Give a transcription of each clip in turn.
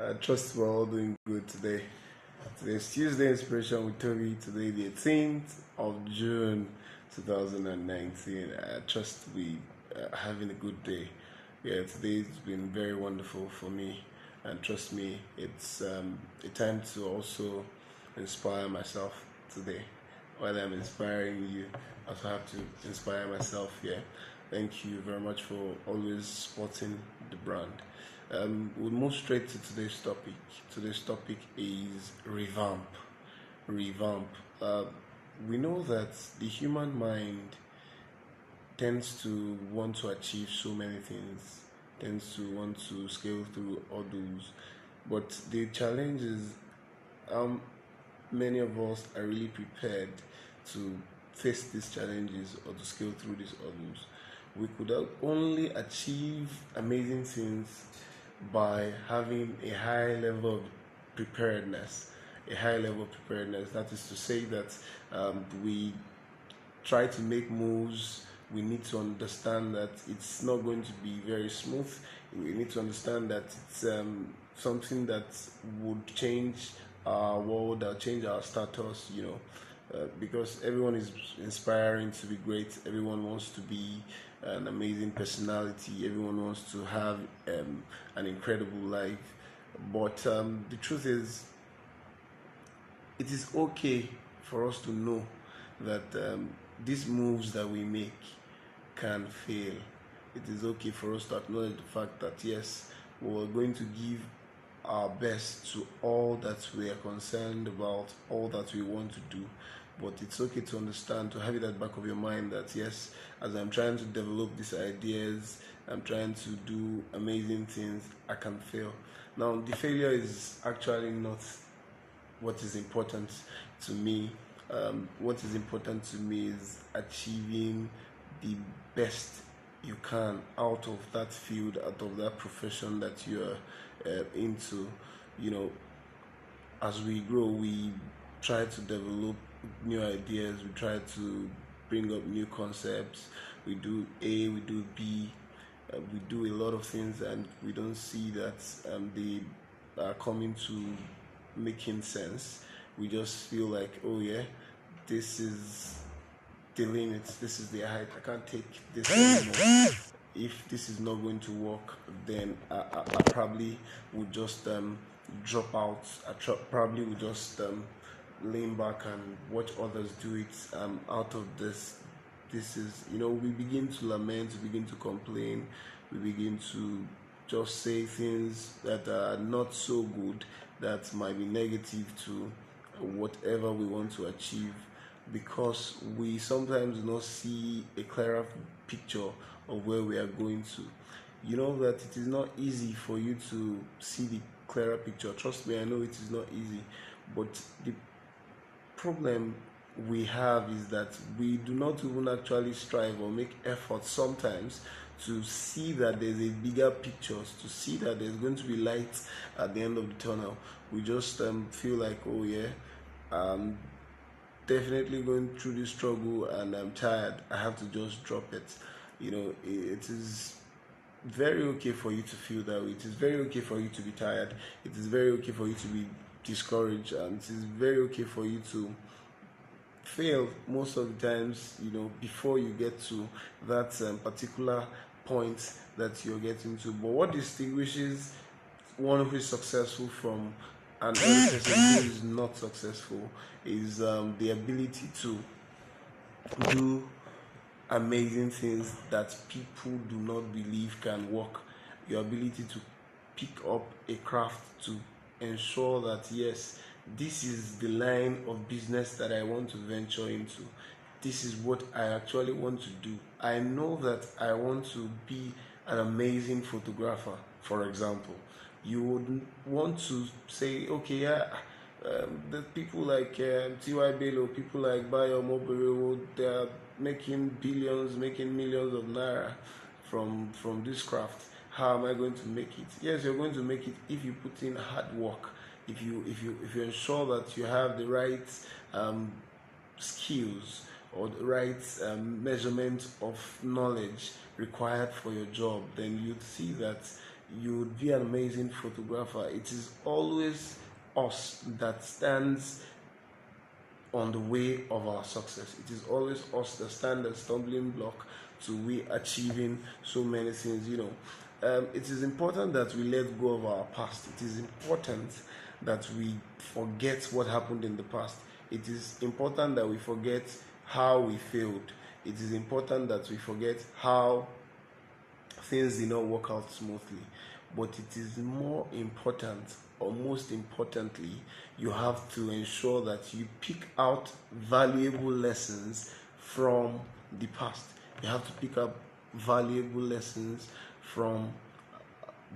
I trust we're all doing good today. Today's Tuesday Inspiration with Toby. Today, the 18th of June 2019. I trust we are having a good day. Yeah, today's been very wonderful for me, and trust me, it's a time to also inspire myself today. While I'm inspiring you, I also have to inspire myself. Yeah, thank you very much for always supporting the brand. We'll move straight to today's topic. Today's topic is revamp. Revamp. We know that the human mind tends to want to achieve so many things, tends to want to scale through hurdles, but the challenge is how many of us are really prepared to face these challenges or to scale through these hurdles. We could only achieve amazing things by having a high level of preparedness. A high level of preparedness. That is to say that we try to make moves. We need to understand that it's not going to be very smooth. We need to understand that it's something that would change our world, that change our status. Because everyone is inspiring to be great. Everyone wants to be an amazing personality. Everyone wants to have an incredible life. But the truth is, it is okay for us to know that these moves that we make can fail. It is okay for us to acknowledge the fact that yes, we are going to give our best to all that we are concerned about, all that we want to do. But it's okay to understand, to have it at the back of your mind that yes, as I'm trying to develop these ideas, I'm trying to do amazing things, I can fail. Now, the failure is actually not what is important to me. What is important to me is achieving the best you can out of that field, out of that profession that you're into. As we grow, we try to develop new ideas, we try to bring up new concepts. We do A, we do B, we do a lot of things, and we don't see that they are coming to making sense. We just feel like, oh yeah, this is the limit, this is the height, I can't take this anymore. If this is not going to work, then I probably would just drop out. Probably would just lean back and watch others do it out of this. This is, we begin to lament, we begin to complain, we begin to just say things that are not so good, that might be negative to whatever we want to achieve, because we sometimes do not see a clearer picture of where we are going to. You know that it is not easy for you to see the clearer picture. Trust me, I know it is not easy, but the problem we have is that we do not even actually strive or make effort sometimes to see that there's a bigger picture, to see that there's going to be light at the end of the tunnel. We just feel like, oh yeah, definitely going through this struggle and I'm tired, I have to just drop it. It is very okay for you to feel that way. It is very okay for you to be tired. It is very okay for you to be discouraged, and it is very okay for you to fail most of the times, before you get to that particular point that you're getting to. But what distinguishes one who is successful from an other person who is not successful is the ability to do amazing things that people do not believe can work. Your ability to pick up a craft, to ensure that yes, this is the line of business that I want to venture into. This is what I actually want to do. I know that I want to be an amazing photographer, for example. You would want to say, okay, yeah, the people like T.Y. Bello, people like Bayo Mobile, they are making billions, making millions of naira from this craft. How am I going to make it? Yes, you're going to make it if you put in hard work. If you ensure that you have the right skills or the right measurement of knowledge required for your job, then you'd see that you would be an amazing photographer. It is always us that stands on the way of our success. It is always us that stand a stumbling block to we achieving so many things. It is important that we let go of our past. It is important that we forget what happened in the past. It is important that we forget how we failed. It is important that we forget how things did not work out smoothly. But it is more important, or most importantly, you have to ensure that you pick out valuable lessons from the past. You have to pick up valuable lessons from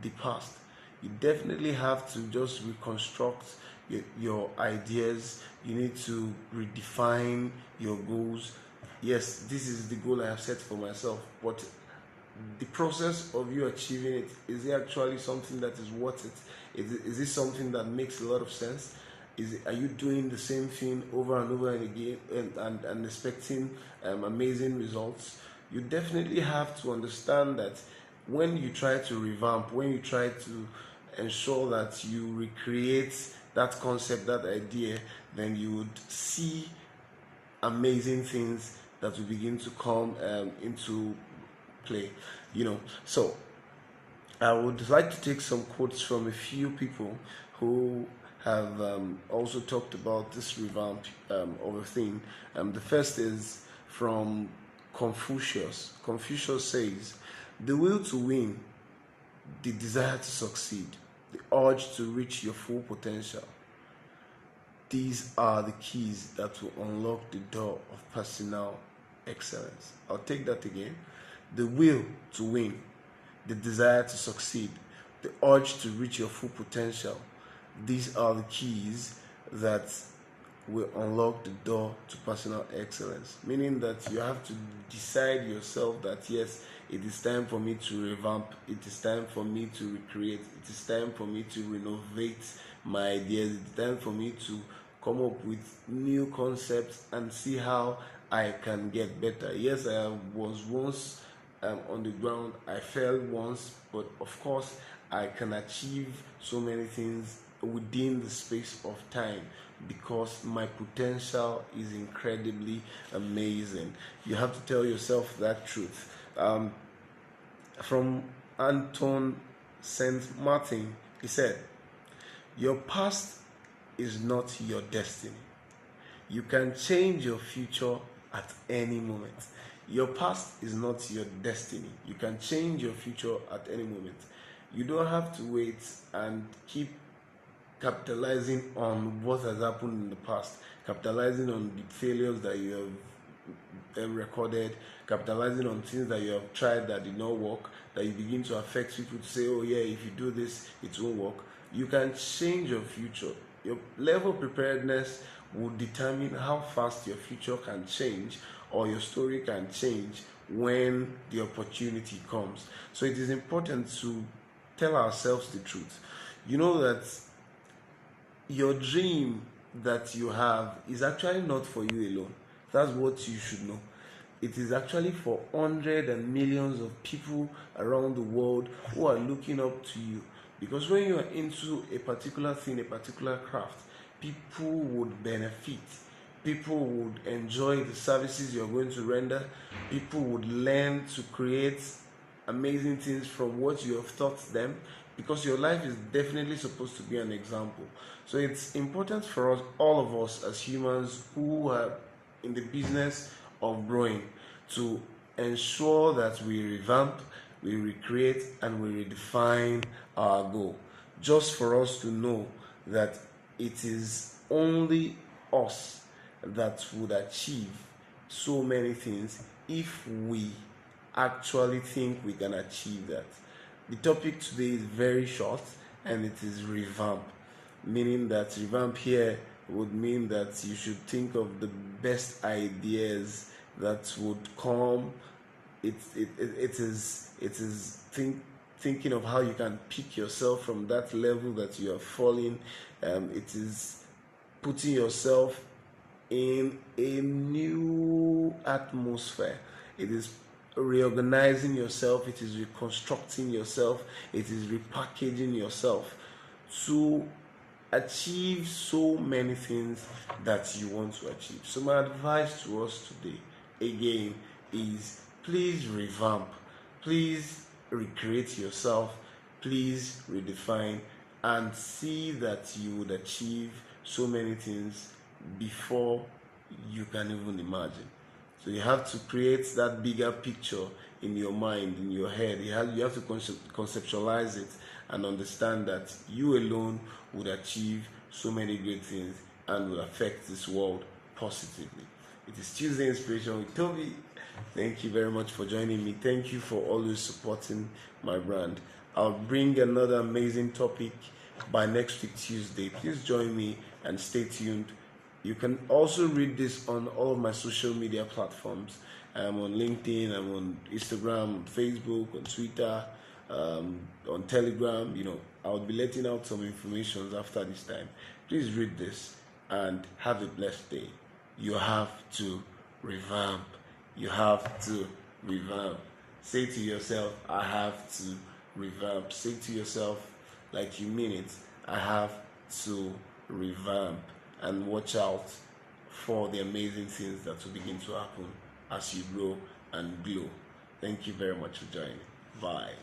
the past. You definitely have to just reconstruct your ideas. You need to redefine your goals. Yes, this is the goal I have set for myself, but the process of you achieving it, is it actually something that is worth it? Is it something that makes a lot of sense? Are you doing the same thing over and over and again and expecting amazing results? You definitely have to understand that when you try to revamp, when you try to ensure that you recreate that concept, that idea, then you would see amazing things that will begin to come into play. So I would like to take some quotes from a few people who have also talked about this revamp of a thing. The first is from Confucius. Confucius says, "The will to win, the desire to succeed, the urge to reach your full potential. These are the keys that will unlock the door of personal excellence." I'll take that again. The will to win, the desire to succeed, the urge to reach your full potential. These are the keys that will unlock the door to personal excellence. Meaning that you have to decide yourself that yes, it is time for me to revamp, it is time for me to recreate, it is time for me to renovate my ideas, it is time for me to come up with new concepts and see how I can get better. Yes, I was once on the ground, I fell once, but of course I can achieve so many things within the space of time because my potential is incredibly amazing. You have to tell yourself that truth. From Anton Saint Martin, he said, "Your past is not your destiny. You can change your future at any moment." Your past is not your destiny. You can change your future at any moment. You don't have to wait and keep capitalizing on what has happened in the past, capitalizing on the failures that you have recorded, capitalizing on things that you have tried that did not work, that you begin to affect people to say, "Oh yeah, if you do this, it won't work." You can change your future. Your level of preparedness will determine how fast your future can change or your story can change when the opportunity comes. So it is important to tell ourselves the truth. You know that your dream that you have is actually not for you alone. That's what you should know. It is actually for hundreds and millions of people around the world who are looking up to you. Because when you are into a particular thing, a particular craft, people would benefit. People would enjoy the services you're going to render. People would learn to create amazing things from what you have taught them, because your life is definitely supposed to be an example. So it's important for us, all of us as humans who are in the business of growing, to ensure that we revamp, we recreate, and we redefine our goal. Just for us to know that it is only us that would achieve so many things if we actually think we can achieve that. The topic today is very short and it is revamp, meaning that revamp here would mean that you should think of the best ideas that would come. It is thinking of how you can pick yourself from that level that you are falling. It is putting yourself in a new atmosphere. It is reorganizing yourself, it is reconstructing yourself, it is repackaging yourself to achieve so many things that you want to achieve. So my advice to us today again is please revamp, please recreate yourself, please redefine, and see that you would achieve so many things before you can even imagine. So you have to create that bigger picture in your mind, in your head. You have to conceptualize it and understand that you alone would achieve so many great things and will affect this world positively. It is Tuesday Inspiration with Toby. Thank you very much for joining me. Thank you for always supporting my brand. I'll bring another amazing topic by next week Tuesday. Please join me and stay tuned. You can also read this on all of my social media platforms. I'm on LinkedIn, I'm on Instagram, Facebook, on Twitter, on Telegram. I'll be letting out some information after this time. Please read this and have a blessed day. You have to revamp. You have to revamp. Say to yourself, I have to revamp. Say to yourself, like you mean it, I have to revamp. And watch out for the amazing things that will begin to happen as you grow and glow. Thank you very much for joining. Bye.